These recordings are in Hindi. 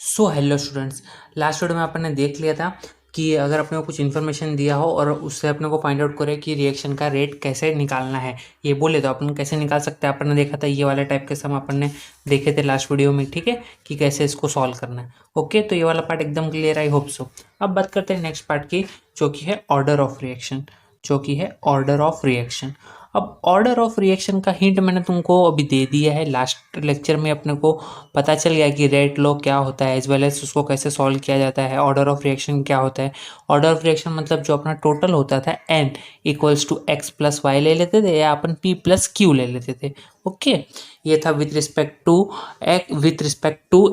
So hello students, last video में अपन ने देख लिया था कि अगर अपने को कुछ इन्फॉर्मेशन दिया हो और उससे अपने को फाइंड आउट करे कि रिएक्शन का रेट कैसे निकालना है, ये बोले तो अपन कैसे निकाल सकते हैं। अपन ने देखा था ये वाले टाइप के सम अपन ने देखे थे लास्ट वीडियो में, ठीक है, कि कैसे इसको सॉल्व करना है। ओके, तो ये वाला पार्ट एकदम क्लियर, आई होप सो। अब बात करते हैं नेक्स्ट पार्ट की, जो कि है ऑर्डर ऑफ रिएक्शन। अब ऑर्डर ऑफ रिएक्शन का हिंट मैंने तुमको अभी दे दिया है। लास्ट लेक्चर में अपने को पता चल गया कि रेट लॉ क्या होता है, एज वेल एज उसको कैसे सॉल्व किया जाता है। ऑर्डर ऑफ रिएक्शन क्या होता है? ऑर्डर ऑफ रिएक्शन मतलब जो अपना टोटल होता था n equals to x plus y ले लेते थे, या अपन p प्लस क्यू ले लेते थे। ओके, ये था विथ रिस्पेक्ट टू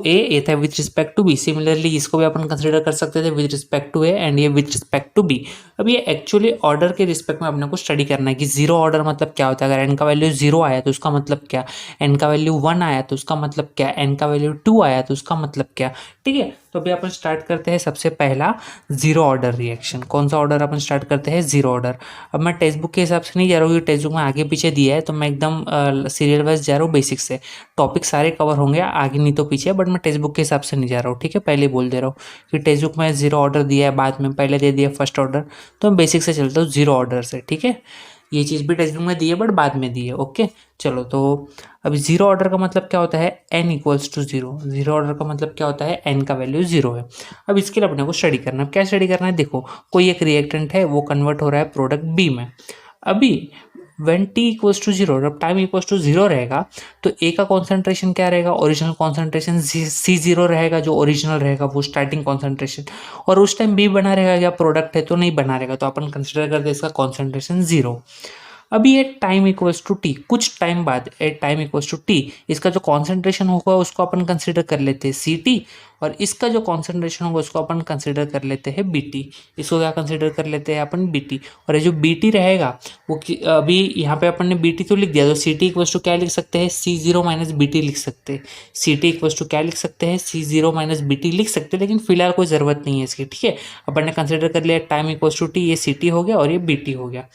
ए, ये था with respect to B. Similarly इसको भी अपन कंसिडर कर सकते थे with respect to A, and ये विथ रिस्पेक्ट टू बी। अब ये एक्चुअली ऑर्डर के रिस्पेक्ट में अपने को स्टडी करना है कि जीरो ऑर्डर मतलब क्या होता है। अगर एन का वैल्यू जीरो आया तो उसका मतलब क्या, एन का वैल्यू वन आया तो उसका मतलब क्या, एन का वैल्यू टू आया तो उसका मतलब क्या। ठीक है, तो अभी अपन स्टार्ट करते हैं सबसे पहला जीरो ऑर्डर रिएक्शन। कौन सा ऑर्डर अपन स्टार्ट करते हैं? Zero order. अब मैं टेक्स्ट बुक के हिसाब से नहीं जा रहा हूँ, टेक्स्ट बुक में आगे पीछे दिया है, तो मैं एकदम सीरियल वाइज जा रहा हूँ, बेसिक से। टॉपिक सारे कवर होंगे आगे नहीं तो पीछे, बट मैं टेक्स्ट बुक के हिसाब से नहीं जा रहा हूँ। ठीक है, पहले बोल दे रहा हूँ कि टेक्स्ट बुक में जीरो ऑर्डर दिया है, बाद में पहले दे दिया फर्स्ट ऑर्डर, तो मैं बेसिक से चलता हूँ जीरो ऑर्डर से। ठीक है, ये चीज़ भी टेक्स्ट बुक में दी है बट बाद में दी है। ओके, चलो, तो अभी जीरो ऑर्डर का मतलब क्या होता है? n equals to zero. Zero order का मतलब क्या होता है? n का वैल्यू जीरो है। अब इसके लिए अपने को स्टडी करना है। क्या स्टडी करना है? देखो, कोई एक रिएक्टेंट है, वो कन्वर्ट हो रहा है प्रोडक्ट b में। अभी when t equals to zero, जब टाइम इक्वल्स टू जीरो रहेगा, तो a का कॉन्सेंट्रेशन क्या रहेगा? ओरिजिनल कॉन्सेंट्रेशन सी जीरो रहेगा, जो ओरिजिनल रहेगा वो स्टार्टिंग कॉन्सेंट्रेशन। और उस टाइम b बना रहेगा, या प्रोडक्ट है तो नहीं बना रहेगा, तो अपन कंसिडर करते हैं इसका कॉन्सेंट्रेशन जीरो। अभी at time equals to T, कुछ टाइम बाद at time equals to T, इसका जो कॉन्सेंट्रेशन होगा उसको अपन कंसिडर कर लेते हैं सी टी, और इसका जो कॉन्सेंट्रेशन होगा उसको अपन कंसिडर कर लेते हैं बी टी। इसको क्या कंसिडर कर लेते हैं अपन? B T. और ये जो बी टी रहेगा वो अभी यहाँ पे अपन ने बी टी तो लिख दिया, तो सी टी इक्वल्स टू क्या लिख सकते हैं? सी जीरो माइनस बी टी लिख सकते हैं। सी टी इक्वल्स टू क्या लिख सकते हैं? सी जीरो माइनस बी टी लिख सकते हैं, लेकिन फिलहाल कोई ज़रूरत नहीं है इसकी। ठीक है, अपन ने कंसिडर कर लिया टाइम इक्वल्स टू टी, ये सी टी हो गया और ये बी टी हो गया।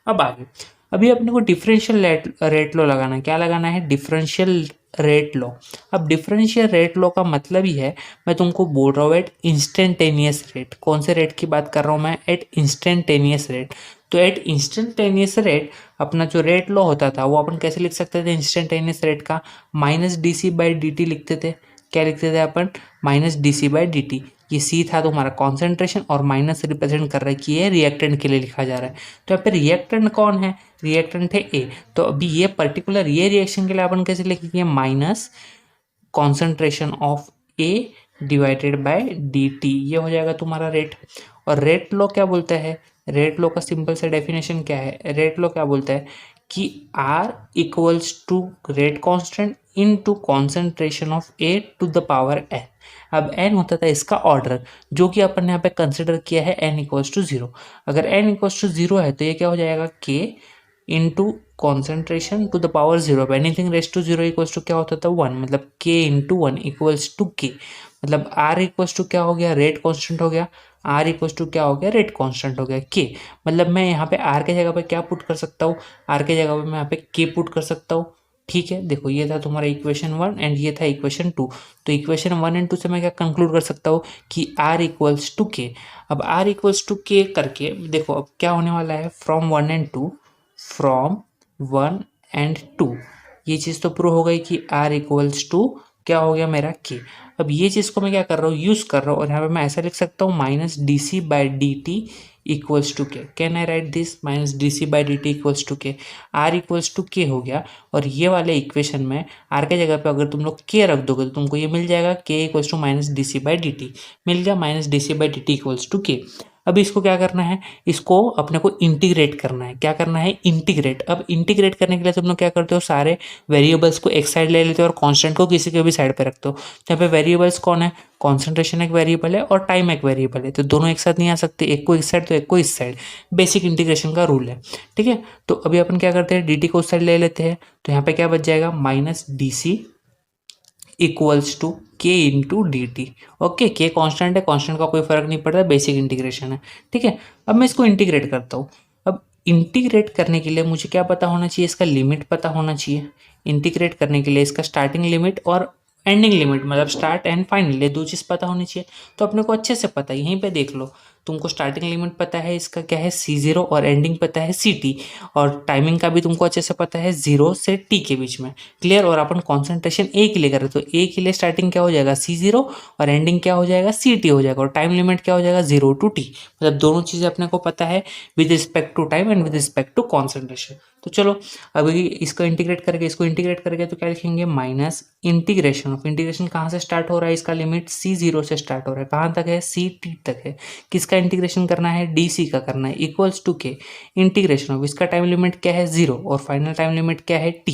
अब आगे, अभी अपने को डिफरेंशियल रेट लॉ लगाना है। क्या लगाना है? Differential rate law. अब डिफरेंशियल रेट लॉ का मतलब ही है, मैं तुमको बोल रहा हूँ एट इंस्टेंटेनियस रेट। कौन से रेट की बात कर रहा हूँ मैं? At instantaneous rate. तो एट इंस्टेंटेनियस रेट अपना जो रेट लॉ होता था वो अपन कैसे लिख सकते थे? इंस्टेंटेनियस रेट का minus D C by D T लिखते थे। क्या लिखते थे अपन? Minus D C by D T. ये सी था तुम्हारा कॉन्सेंट्रेशन, और माइनस रिप्रेजेंट कर रहा है कि ये रिएक्टेंट के लिए लिखा जा रहा है। तो यहाँ पे रिएक्टेंट कौन है? रिएक्टेंट है ए। तो अभी ये पर्टिकुलर ये रिएक्शन के लिए अपन कैसे लिखेंगे? Minus concentration of A divided by D T, ये हो जाएगा तुम्हारा रेट। और रेट लॉ क्या बोलता है? रेट लॉ का सिंपल सा डेफिनेशन क्या है? रेट लॉ क्या बोलता है कि R equals to rate constant into concentration of A to the power N. अब n होता था इसका ऑर्डर, जो कि अपन ने यहाँ पे कंसिडर किया है n इक्वल्स टू जीरो। अगर n इक्वल्स टू जीरो है तो ये क्या हो जाएगा? k into concentration to the power zero. Anything raise to zero equals to क्या होता था? वन। मतलब k into one equals to k। मतलब r इक्वल्स टू क्या हो गया? रेट कांस्टेंट हो गया। r इक्वल्स टू क्या हो गया? रेट कांस्टेंट हो गया k। मतलब मैं यहाँ पे r के जगह पे क्या पुट कर सकता हूँ? r के जगह पे मैं यहाँ पे k पुट कर सकता हूँ। ठीक है, देखो ये था तुम्हारा इक्वेशन वन एंड ये था इक्वेशन टू। तो इक्वेशन वन एंड टू से मैं क्या कंक्लूड कर सकता हूँ कि r इक्वल्स टू के। अब r इक्वल्स टू के करके देखो अब क्या होने वाला है? From one and two, from one and two, ये चीज़ तो प्रूव हो गई कि r इक्वल्स टू क्या हो गया मेरा k। अब ये चीज़ को मैं क्या कर रहा हूँ? यूज़ कर रहा हूँ, और यहाँ पे मैं ऐसा लिख सकता हूँ minus D C by D T equals to K. Can I write this? Minus D C by D T equals to K. R equals to K हो गया, और ये वाले इक्वेशन में आर के जगह पे अगर तुम लोग के रख दोगे तो तुमको ये मिल जाएगा K equals to minus D C by D T. मिल गया minus D C by D T equals to K. अब इसको क्या करना है? इसको अपने को इंटीग्रेट करना है। क्या करना है? इंटीग्रेट। अब इंटीग्रेट करने के लिए तुम लोग क्या करते हो? सारे वेरिएबल्स को एक साइड ले लेते हो और कांस्टेंट को किसी के भी साइड पे रखते हो। तो यहाँ पे वेरिएबल्स कौन है? कॉन्सेंट्रेशन एक वेरिएबल है और टाइम एक वेरिएबल है, तो दोनों एक साथ नहीं आ सकते, एक को इस साइड तो एक को इस साइड। बेसिक इंटीग्रेशन का रूल है। ठीक है, तो अभी अपन क्या करते हैं? डी टी को उस साइड ले लेते हैं, तो यहाँ पे क्या बच जाएगा? Minus D C equals to K into D T. Okay, K constant है, कॉन्स्टेंट का कोई फर्क नहीं पड़ता, बेसिक इंटीग्रेशन है। ठीक है, अब मैं इसको इंटीग्रेट करता हूँ। अब इंटीग्रेट करने के लिए मुझे क्या पता होना चाहिए? इसका लिमिट पता होना चाहिए। इंटीग्रेट करने के लिए इसका स्टार्टिंग लिमिट और एंडिंग लिमिट मतलब स्टार्ट एंड फाइनल, ये दो चीज़ पता होनी चाहिए। तो अपने को अच्छे से पता है, यहीं पे देख लो, तुमको स्टार्टिंग लिमिट पता है इसका क्या है C0 और एंडिंग पता है CT, और टाइमिंग का भी तुमको अच्छे से पता है 0 से T के बीच में, क्लियर। और अपन कॉन्सेंट्रेशन ए के लिए कर रहे, तो ए के लिए स्टार्टिंग क्या हो जाएगा C0 और एंडिंग क्या हो जाएगा CT हो जाएगा, और टाइम लिमिट क्या हो जाएगा 0 to T, मतलब दोनों चीज़ें अपने को पता है with respect to time and with respect to concentration. तो चलो अभी इसको इंटीग्रेट करके तो क्या लिखेंगे, माइनस इंटीग्रेशन ऑफ, इंटीग्रेशन कहाँ से स्टार्ट हो रहा है, इसका लिमिट C0 से स्टार्ट हो रहा है, कहाँ तक है CT तक है, किसका इंटीग्रेशन करना है DC का करना है, इक्वल्स टू के इंटीग्रेशन ऑफ, इसका टाइम लिमिट क्या है 0 और फाइनल टाइम लिमिट क्या है T,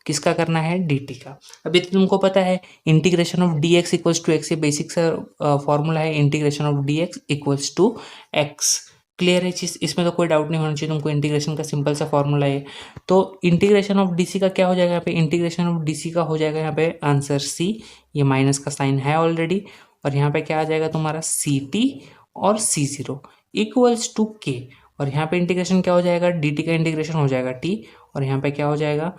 किसका करना है DT का। अभी तो तुमको पता है integration of dx equals to x, ये बेसिक सा फॉर्मूला है, integration of dx equals to x, clear है चीज़, इसमें तो कोई डाउट नहीं होना चाहिए तुमको, इंटीग्रेशन का सिंपल सा फॉर्मूला है। तो इंटीग्रेशन ऑफ डीसी का क्या हो जाएगा यहाँ पे, इंटीग्रेशन ऑफ डीसी का हो जाएगा यहाँ पे आंसर सी, ये माइनस का साइन है ऑलरेडी, और यहाँ पे क्या आ जाएगा तुम्हारा CT और C0 इक्वल्स टू के, और यहाँ पे इंटीग्रेशन क्या हो जाएगा, DT का इंटीग्रेशन हो जाएगा T, और यहाँ पे क्या हो जाएगा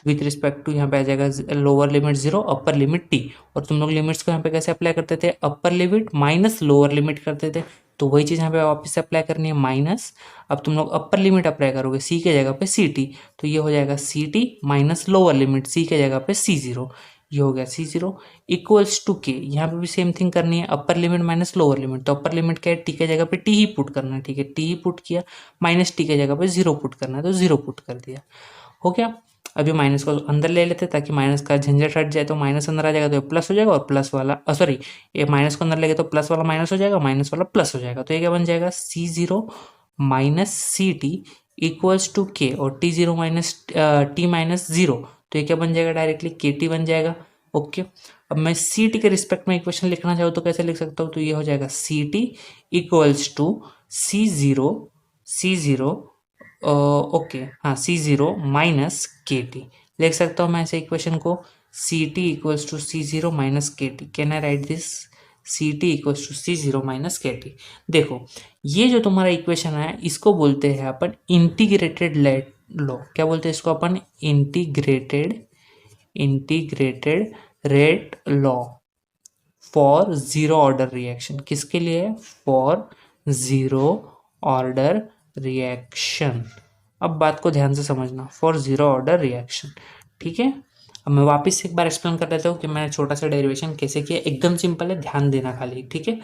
विथ रिस्पेक्ट टू, यहाँ पे आ जाएगा lower limit 0 upper limit T, और तुम लोग लिमिट्स को यहाँ पे कैसे अप्लाई करते थे, upper limit minus lower limit करते थे, तो वही चीज़ यहाँ पे वापस से अप्लाई करनी है माइनस, अब तुम लोग अपर लिमिट अप्लाई करोगे C के जगह पे CT, तो ये हो जाएगा CT minus lower limit C के जगह पे C0, ये हो गया C0 इक्वल्स टू के, यहाँ पे भी सेम थिंग करनी है, upper limit minus lower limit, तो अपर लिमिट क्या है T के जगह पे T ही पुट करना है, ठीक है, T ही पुट किया, माइनस T के जगह पे 0 पुट करना है, तो 0 पुट कर दिया, हो गया। अभी माइनस को अंदर ले लेते ताकि माइनस का झंझट हट जाए, तो माइनस अंदर आ जाएगा तो ये प्लस हो जाएगा, और प्लस वाला सॉरी, ये माइनस को अंदर लेंगे तो प्लस वाला माइनस हो जाएगा, माइनस वाला प्लस हो जाएगा, तो ये क्या बन जाएगा C0 minus CT equals to के, और T0 माइनस T माइनस 0, तो ये क्या बन जाएगा डायरेक्टली KT बन जाएगा। ओके, अब मैं CT के रिस्पेक्ट में इक्वेशन लिखना चाहूँ तो कैसे लिख सकता हूँ, तो ये हो जाएगा CT equals to C0 okay हाँ C0 माइनस KT लिख सकता हूँ मैं ऐसे इक्वेशन को, CT equals to C0 minus KT, can I write this, CT equals to C0 minus KT। देखो ये जो तुम्हारा इक्वेशन है इसको बोलते हैं अपन इंटीग्रेटेड लेट लो, क्या बोलते हैं इसको अपन, integrated rate law for zero order reaction, किसके लिए, फॉर जीरो ऑर्डर रिएक्शन। अब बात को ध्यान से समझना, फॉर जीरो ऑर्डर रिएक्शन, ठीक है। अब मैं वापस से एक बार एक्सप्लेन कर देता हूँ कि मैंने छोटा सा डेरिवेशन कैसे किया, एकदम सिंपल है, ध्यान देना खाली, ठीक है।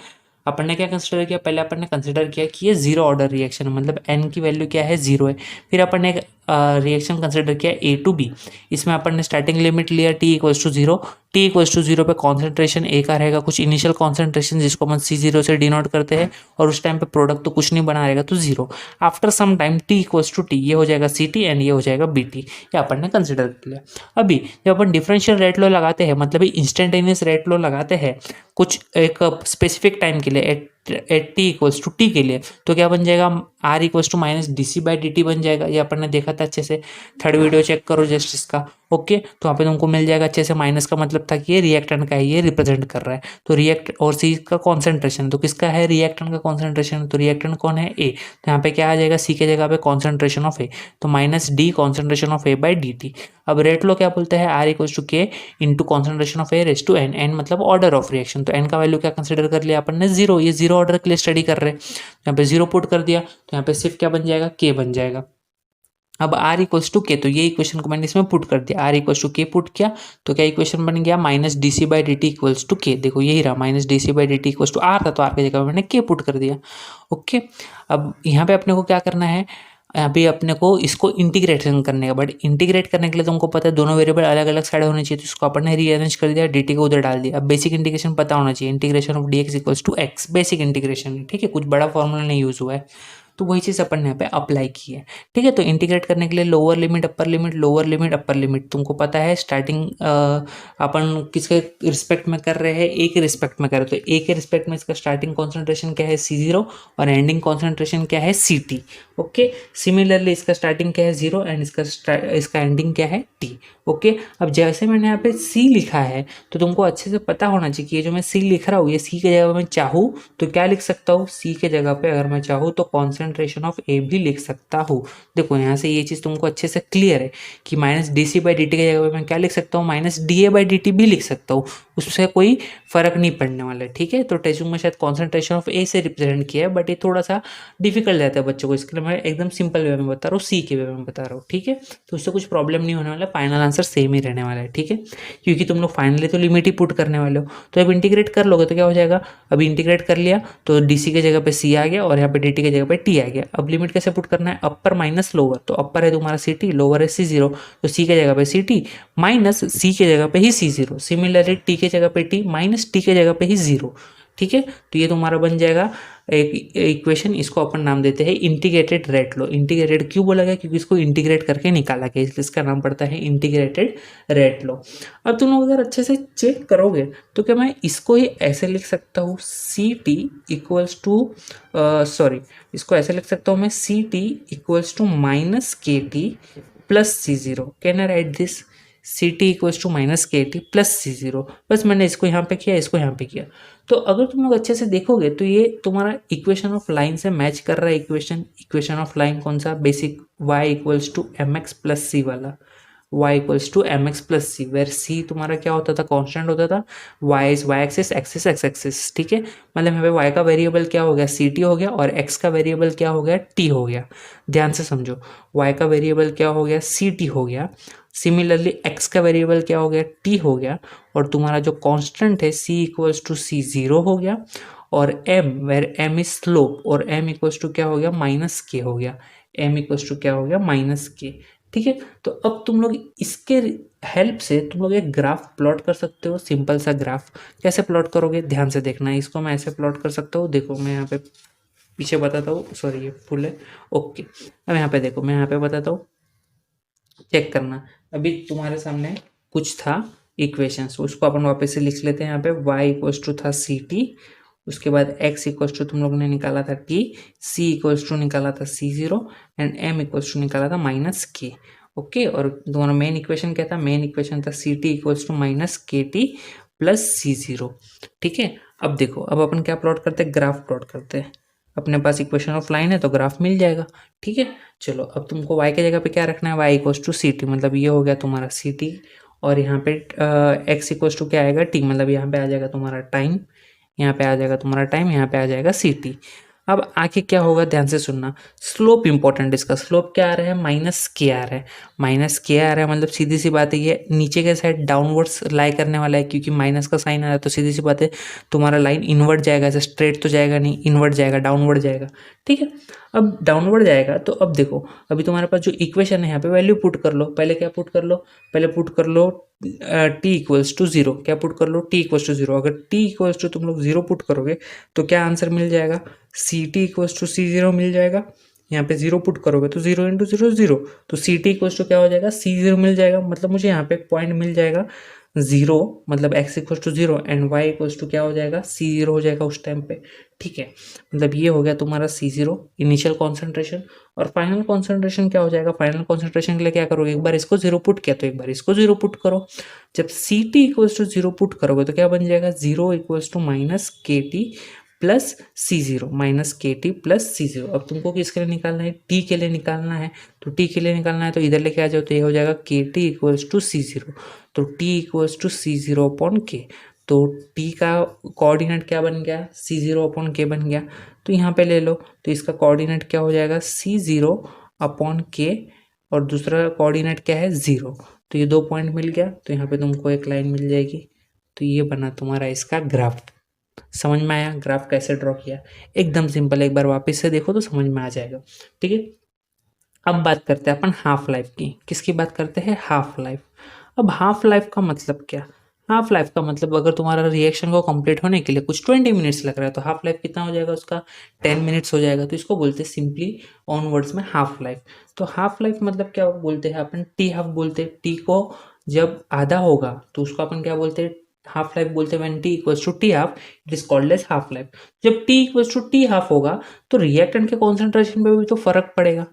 अपन ने क्या कंसिडर किया, पहले अपन ने कंसिडर किया कि ये जीरो ऑर्डर रिएक्शन है, मतलब n की वैल्यू क्या है 0 है। फिर अपन ने एक रिएक्शन कंसिडर किया A to B, इसमें अपन ने स्टार्टिंग लिमिट लिया T equals to 0, T equals to 0 पे कॉन्सेंट्रेशन A का रहेगा कुछ इनिशियल कॉन्सेंट्रेशन जिसको अपन C0 से डिनोट करते हैं, और उस टाइम पे प्रोडक्ट तो कुछ नहीं बना रहेगा तो 0। After some time T equals to T, ये हो जाएगा CT एंड ये हो जाएगा BT, ये अपन ने कंसिडर कर लिया। अभी जब अपन डिफरेंशियल रेट लॉ लगाते हैं, मतलब इंस्टेंटेनियस रेट लॉ लगाते हैं कुछ एक स्पेसिफिक टाइम के लिए at T equals to T के लिए, तो क्या बन जाएगा, R equals to minus DC/dt बन जाएगा, ये अपन ने देखा था अच्छे से, थर्ड वीडियो चेक करो जस्ट इसका। ओके, तो वहाँ पे तुमको मिल जाएगा अच्छे से, माइनस का मतलब था कि ये रिएक्टेंट का है, ये रिप्रेजेंट कर रहा है, तो रिएक्ट और C का कॉन्सेंट्रेशन, तो किसका है, रिएक्टेंट का कॉन्सेंट्रेशन, तो रिएक्टेंट कौन है A, तो यहाँ पे क्या आ जाएगा C के जगह पे कॉन्सेंट्रेशन ऑफ A, तो minus D concentration of A/dt। अब रेट लो क्या बोलते हैं, R equals to K into concentration of A raise to n, n मतलब ऑर्डर ऑफ रिएक्शन, तो n का वैल्यू क्या कंसिडर कर लिया अपन ने 0, ये 0 ऑर्डर के लिए स्टडी कर रहे हैं, यहाँ पे 0 पुट कर दिया, तो यहाँ पे सिर्फ क्या बन जाएगा, K बन जाएगा। अब R इक्वल्स टू के, तो ये इक्वेशन को मैंने इसमें पुट कर दिया, R इक्वल्स टू के पुट किया, तो क्या इक्वेशन बन गया, माइनस DC/dt इक्वल्स टू के, देखो यही रहा, minus DC/dt equals to R था, तो R की जगह मैंने के पुट कर दिया। ओके, अब यहाँ पे अपने को क्या करना है, अभी अपने को इसको इंटीग्रेशन करने का, बट इंटीग्रेट करने के लिए तुमको पता है दोनों वेरिएबल अलग अलग साइड होने चाहिए, तो इसको अपन ने रीअरेंज कर दिया, dt को उधर डाल दिया। अब बेसिक इंटीग्रेशन पता होना चाहिए, integration of dx equals to x, basic integration, ठीक है, कुछ बड़ा फॉर्मूला नहीं यूज हुआ है, तो वही चीज़ अपन ने यहाँ पे अप्लाई की है, ठीक है। तो इंटीग्रेट करने के लिए lower limit upper limit, lower limit upper limit, तुमको पता है स्टार्टिंग अपन किसके रिस्पेक्ट में कर रहे हैं, ए के रिस्पेक्ट में कर रहे हैं, तो ए के रिस्पेक्ट में इसका स्टार्टिंग कॉन्सेंट्रेशन क्या है C0 और एंडिंग कॉन्सेंट्रेशन क्या है CT। ओके, सिमिलरली इसका स्टार्टिंग क्या है 0 एंड इसका एंडिंग क्या है T। ओके, अब जैसे मैंने यहाँ पे C लिखा है तो तुमको अच्छे से पता होना चाहिए कि ये जो मैं C लिख रहा हूँ, ये C के जगह मैं चाहूँ तो क्या लिख सकता हूँ, C के जगह पे अगर मैं चाहूँ तो कॉन्सेंट्रेशन कॉन्सेंट्रेशन ऑफ ए भी लिख सकता हूँ। देखो यहाँ से ये चीज़ तुमको अच्छे से क्लियर है कि minus D C by D T की जगह पे मैं क्या लिख सकता हूँ, minus D A by D T भी लिख सकता हूँ, उससे कोई फर्क नहीं पड़ने वाला है। ठीक है, तो टेस्ट बुक में शायद कॉन्सेंट्रेशन ऑफ ए से रिप्रेजेंट किया है, बट ये थोड़ा सा डिफिकल्ट रहता है बच्चों को, इसके लिए मैं एकदम सिंपल वे में बता रहा हूँ, सी के वे में बता रहा हूँ। ठीक है, तो उससे कुछ प्रॉब्लम नहीं होने वाला, फाइनल आंसर सेम ही रहने वाला है। ठीक है, क्योंकि तुम लोग फाइनली तो लिमिट ही पुट करने वाले हो, तो अब इंटीग्रेट कर लोगे तो क्या हो जाएगा, अभी इंटीग्रेट कर लिया तो डी सी की जगह पे सी आ गया और यहाँ पे डी टी की जगह पे टी आ गया। अब लिमिट कैसे पुट करना है, अपर माइनस लोअर, तो अपर है तुम्हारा सी टी, लोअर है सी जीरो, तो सी की जगह पे सी टी माइनस सी की जगह पे ही सी जीरो, सिमिलरली टी की जगह पे टी माइनस टी की जगह पे ही जीरो। ठीक है, तो ये तुम्हारा बन जाएगा एक इक्वेशन, इसको अपन नाम देते हैं इंटीग्रेटेड रेट लॉ। इंटीग्रेटेड क्यों बोला गया, क्योंकि इसको इंटीग्रेट करके निकाला गया, इसलिए इसका नाम पड़ता है इंटीग्रेटेड रेट लॉ। अब तुम लोग अगर अच्छे से चेक करोगे तो क्या मैं इसको ही ऐसे लिख सकता हूँ, C T equals to sorry, इसको ऐसे लिख सकता हूँ मैं, C T equals to minus K T plus C zero. Can I write this, C T equals to minus K T plus C zero. बस मैंने इसको यहाँ पे किया, इसको यहाँ पे किया। तो अगर तुम लोग अच्छे से देखोगे तो ये तुम्हारा इक्वेशन ऑफ लाइन से मैच कर रहा है। इक्वेशन ऑफ लाइन कौन सा, basic y equals to M X plus C वाला, y equals to M X plus C, where C तुम्हारा क्या होता था, कांस्टेंट होता था, y is Y axis, axis X axis. ठीक है, मतलब यहाँ पे y का वेरिएबल क्या हो गया, सी टी हो गया, और x का वेरिएबल क्या हो गया, t हो गया। ध्यान से समझो, y का वेरिएबल क्या हो गया, सी टी हो गया, सिमिलरली x का वेरिएबल क्या हो गया, t हो गया, और तुम्हारा जो कांस्टेंट है c equals to C zero हो गया, और m where m is slope, और m इक्वल्स टू क्या हो गया, माइनस के हो गया, m इक्वल्स टू क्या हो गया, माइनस के। ठीक है, तो अब तुम लोग इसके हेल्प से तुम लोग एक ग्राफ प्लॉट कर सकते हो, सिंपल सा ग्राफ। कैसे प्लॉट करोगे, ध्यान से देखना है, इसको मैं ऐसे प्लॉट कर सकता हूँ। देखो मैं यहाँ पे पीछे बताता हूँ, सॉरी ये फुल है, ओके। अब यहाँ पे देखो, मैं यहाँ पे बताता हूँ, चेक करना। अभी तुम्हारे सामने कुछ था इक्वेशंस, उसको अपन वापस से लिख लेते हैं। यहाँ पे y इक्वल्स टू था सी टी, उसके बाद x इक्वल्स टू तुम लोग ने निकाला था t, c इक्वल्स टू निकाला था C zero, and m equals to निकाला था माइनस के। ओके, और तुम्हारा मेन इक्वेशन क्या था, मेन इक्वेशन था C T equals to minus K T plus C zero. ठीक है, अब देखो, अब अपन क्या प्लॉट करते हैं, ग्राफ प्लॉट करते हैं। अपने पास इक्वेशन ऑफ लाइन है तो ग्राफ मिल जाएगा। ठीक है, चलो अब तुमको y की जगह पे क्या रखना है, y equals to C T, मतलब ये हो गया तुम्हारा सी टी, और यहाँ पे x इक्वल्स टू क्या आएगा, t, मतलब यहाँ पे आ जाएगा तुम्हारा टाइम, यहाँ पे आ जाएगा तुम्हारा टाइम, यहाँ पे आ जाएगा सी टी। अब आगे क्या होगा, ध्यान से सुनना, स्लोप इंपॉर्टेंट, इसका स्लोप क्या आ रहा है, माइनस के आ रहा है, माइनस के आ रहा है, मतलब सीधी सी बात है ये नीचे के साइड डाउनवर्ड्स लाई करने वाला है, क्योंकि माइनस का साइन आ रहा है, तो सीधी सी बात है तुम्हारा लाइन इनवर्ड जाएगा, ऐसे स्ट्रेट तो जाएगा नहीं, इनवर्ड जाएगा, डाउनवर्ड जाएगा। ठीक है, अब डाउनवर्ड जाएगा तो अब देखो, अभी तुम्हारे पास जो इक्वेशन है यहाँ पे वैल्यू पुट कर लो। पहले क्या पुट कर लो, पहले पुट कर लो टी इक्वल्स टू जीरो, क्या पुट कर लो, टी इक्वल्स टू जीरो। अगर टी इक्वल्स टू तुम लोग जीरो पुट करोगे तो क्या आंसर मिल जाएगा, C T equals to C zero मिल जाएगा। यहाँ पे जीरो पुट करोगे तो जीरो इंटू जीरो जीरो, तो सी टी इक्वल्स टू क्या हो जाएगा, सी जीरो मिल जाएगा। मतलब मुझे यहाँ पे एक पॉइंट मिल जाएगा जीरो, मतलब x equals to zero and y equals to क्या हो जाएगा, सी जीरो हो जाएगा उस टाइम पे। ठीक है, मतलब ये हो गया तुम्हारा सी जीरो इनिशियल कॉन्सेंट्रेशन। और फाइनल कॉन्सेंट्रेशन क्या हो जाएगा, फाइनल कॉन्सेंट्रेशन के लिए क्या करोगे, एक बार इसको जीरो पुट किया तो एक बार इसको जीरो पुट करो। जब C T equals to zero put करोगे तो क्या बन जाएगा, zero equals to minus K T plus C zero, minus K T plus C zero. अब तुमको किसके लिए निकालना है, टी के लिए निकालना है, तो टी के लिए निकालना है तो इधर लेके आ जाओ, तो ये हो जाएगा K T equals to C zero, तो T equals to C zero upon K. तो टी का कोऑर्डिनेट क्या बन गया, सी जीरो अपॉन के बन गया, तो यहाँ पे ले लो, तो इसका कोऑर्डिनेट क्या हो जाएगा, सी जीरो अपॉन के, और दूसरा कोऑर्डिनेट क्या है, जीरो। तो ये दो पॉइंट मिल गया, तो यहाँ पे तुमको एक लाइन मिल जाएगी। तो ये बना तुम्हारा इसका ग्राफ। समझ में आया ग्राफ कैसे ड्रॉ किया, एकदम सिंपल, एक बार वापस से देखो तो समझ में आ जाएगा। ठीक है, अब बात करते हैं अपन हाफ लाइफ की। किसकी बात करते हैं, हाफ लाइफ। अब हाफ लाइफ का मतलब क्या, हाफ लाइफ का मतलब अगर तुम्हारा रिएक्शन को कंप्लीट होने के लिए कुछ 20 मिनट्स लग रहा है तो हाफ लाइफ कितना हो जाएगा उसका, 10 मिनट्स हो जाएगा। तो इसको बोलते हैं सिंपली ऑन वर्ड्स में हाफ लाइफ। तो हाफ लाइफ मतलब क्या बोलते हैं अपन, टी हाफ बोलते हैं। टी को जब आधा होगा तो उसको अपन क्या बोलते हैं, हाफ लाइफ बोलते हैं। When T equals to T half it is called as half life. जब T equals to T half होगा तो रिएक्टेंट के कॉन्सेंट्रेशन पे भी तो फर्क पड़ेगा,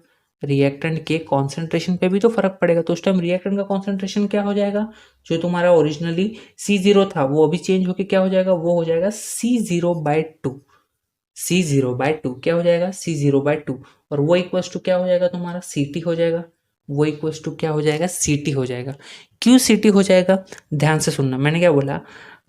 रिएक्टेंट के कॉन्सेंट्रेशन पे भी तो फर्क पड़ेगा। तो उस टाइम रिएक्टेंट का कॉन्सेंट्रेशन क्या हो जाएगा, जो तुम्हारा ओरिजिनली C0 था वो अभी चेंज होके क्या हो जाएगा, वो हो जाएगा C0/2। C0/2 क्या हो जाएगा, C0/2, और वो इक्वल्स टू क्या हो जाएगा तुम्हारा, CT हो जाएगा, वो इक्वल्स टू क्या हो जाएगा, CT हो जाएगा। क्यों CT हो जाएगा, ध्यान से सुनना, मैंने क्या बोला,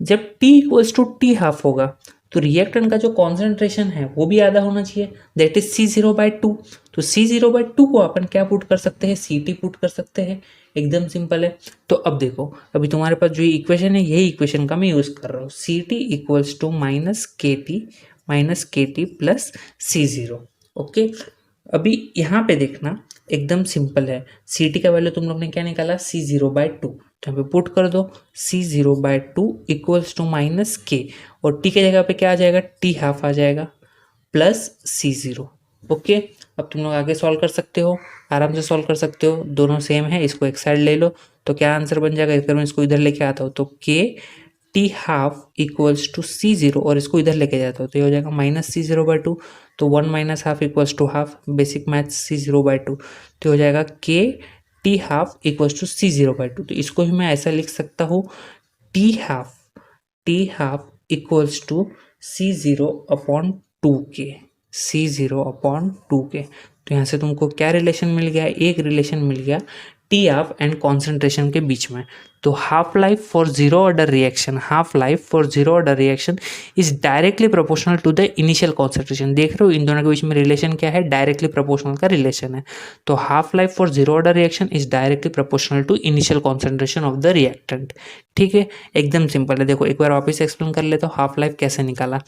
जब T equals to T half होगा तो रिएक्टेंट का जो कॉन्सेंट्रेशन है वो भी आधा होना चाहिए, दैट इज C0/2। तो C0/2 को अपन क्या पुट कर सकते हैं, CT पुट कर सकते हैं, एकदम सिंपल है। तो अब देखो, अभी तुम्हारे पास जो इक्वेशन है यही इक्वेशन का मैं यूज कर रहा हूँ, CT equals to -KT plus C0। Okay, अभी यहाँ पे देखना एकदम सिंपल है, CT का वैल्यू तुम लोग ने क्या निकाला, C0/2, तो यहाँ पे पुट कर दो C0/2 इक्वल्स टू -K, और T के जगह पे क्या आ जाएगा, T हाफ आ जाएगा प्लस C0। ओके, अब तुम लोग आगे सॉल्व कर सकते हो, आराम से सॉल्व कर सकते हो, दोनों सेम है, इसको एक साइड ले लो तो क्या आंसर बन जाएगा, अगर मैं इसको इधर लेके आता हूँ तो K T half equals to C0, और इसको इधर लेके जाता हूँ तो ये हो जाएगा -C0/2, तो 1 minus half equals to half, basic math C0/2, तो हो जाएगा K T half equals to C0/2। तो इसको भी मैं ऐसा लिख सकता हूँ, T half equals to C0/2K, C0/2K। तो यहाँ से तुमको क्या रिलेशन मिल गया, एक रिलेशन मिल गया टी हाफ एंड कॉन्सेंट्रेशन के बीच में। तो half life for zero order reaction is directly proportional to the initial concentration. देख रहे हो इन दोनों के बीच में रिलेशन क्या है, डायरेक्टली प्रोपोर्शनल का रिलेशन है। तो half life for zero order reaction is directly proportional to initial concentration of the reactant. ठीक है, एकदम सिंपल है। देखो एक बार वापस एक्सप्लेन कर लेते हो हाफ लाइफ कैसे निकाला।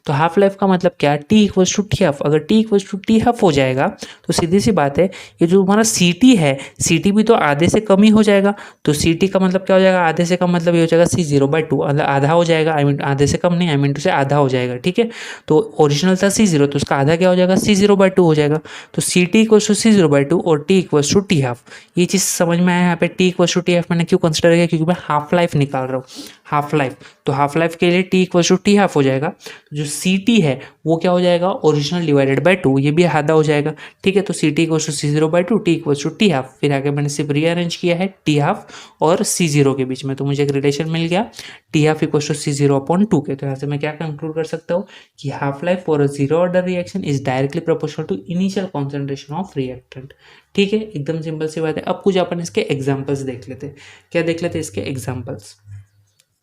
तो हाफ लाइफ का मतलब क्या, T equals to T half. अगर T equals to T half हो जाएगा तो सीधी सी बात है, ये जो हमारा सी टी है, सी टी भी तो आधे से कम ही हो जाएगा। तो सी टी का मतलब क्या हो जाएगा, आधे से कम मतलब ये हो जाएगा C0/2, आधा हो जाएगा, आई मीन आधे से कम नहीं, आई मीन टू से आधा हो जाएगा। ठीक है, तो ओरिजिनल था C0, तो उसका आधा क्या हो जाएगा, C0/2 हो जाएगा। तो C T equals to C0/2 और T equals to T half. ये चीज़ समझ में आया यहाँ पे, T equals to T half मैंने क्यों कंसिडर किया, क्योंकि मैं हाफ लाइफ निकाल रहा हूँ, हाफ लाइफ। तो हाफ लाइफ के लिए T equals to T half हो जाएगा। जो सी टी है वो क्या हो जाएगा, ओरिजिनल डिवाइडेड बाय 2, ये भी आधा हो जाएगा। ठीक है, तो C T equals to C0/2, T equals to T half. फिर आगे मैंने सिर्फ रीअरेंज किया है टी हाफ और C0 के बीच में, तो मुझे एक रिलेशन मिल गया T half equals to C0/2 के। तो यहाँ से मैं क्या कंक्लूड कर सकता हूँ कि half life for a zero order reaction is directly proportional to initial concentration of reactant. ठीक है, एकदम सिंपल सी बात है। अब कुछ अपन इसके एग्जाम्पल्स देख लेते हैं, क्या देख लेते हैं इसके एग्जाम्पल्स।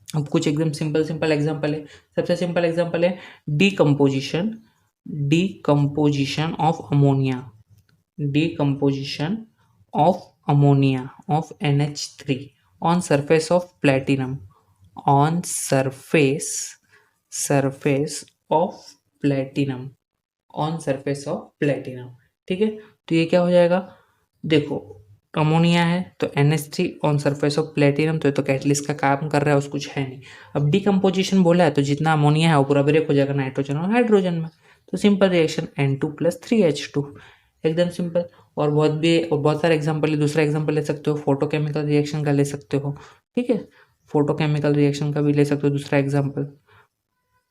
अब कुछ एकदम सिंपल एग्जांपल है। सबसे सिंपल एग्जांपल है decomposition of ammonia of NH3 on surface of platinum, on surface of platinum, on surface of platinum. ठीक है, तो ये क्या हो जाएगा, देखो अमोनिया है तो NH3 on surface of platinum, तो ये तो कैटलिस्ट का काम कर रहा है, उसको कुछ है नहीं। अब डीकम्पोजिशन बोला है तो जितना अमोनिया है वो पूरा ब्रेक हो जाएगा नाइट्रोजन और हाइड्रोजन में, तो सिंपल रिएक्शन N2 + 3H2, एकदम सिंपल। और बहुत सारे एग्जाम्पल है। दूसरा एग्जाम्पल ले सकते हो, फोटोकेमिकल रिएक्शन का ले सकते हो। ठीक है, फोटोकेमिकल रिएक्शन का भी ले सकते हो दूसरा एग्जाम्पल,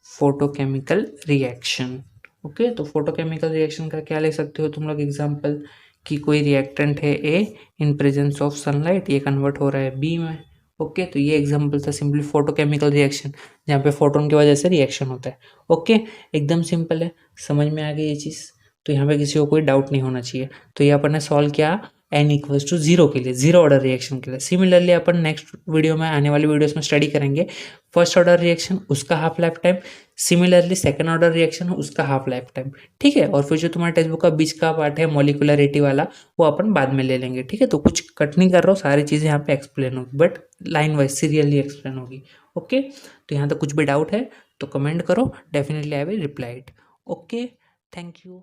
फोटोकेमिकल रिएक्शन। ओके, तो फोटोकेमिकल रिएक्शन का क्या ले सकते हो तुम लोग एग्जाम्पल, कि कोई रिएक्टेंट है A in presence of sunlight, ये कन्वर्ट हो रहा है B में। ओके, तो ये एग्जाम्पल था सिंपली फोटोकेमिकल रिएक्शन, जहाँ पे फोटोन की वजह से रिएक्शन होता है। ओके, एकदम सिंपल है, समझ में आ गई ये चीज़। तो यहाँ पे किसी को कोई डाउट नहीं होना चाहिए। तो ये अपन ने सॉल्व किया N इक्वल्स टू 0 के लिए, जीरो ऑर्डर रिएक्शन के लिए। सिमिलरली अपन नेक्स्ट वीडियो में, आने वाली वीडियोस में स्टडी करेंगे फर्स्ट ऑर्डर रिएक्शन, उसका half life time. Similarly second order reaction, उसका हाफ लाइफ टाइम। ठीक है, और फिर जो तुम्हारे टेक्स्ट बुक का बीच का पार्ट है मॉलिक्यूलरिटी वाला, वो अपन बाद में ले लेंगे। ठीक है, तो कुछ कट नहीं कर रहा हूँ, सारी चीज़ें यहाँ पे एक्सप्लेन होगी, but line wise serially explain होगी। ओके, तो यहाँ तक कुछ भी डाउट है तो कमेंट करो, definitely I will reply it. Okay, thank you.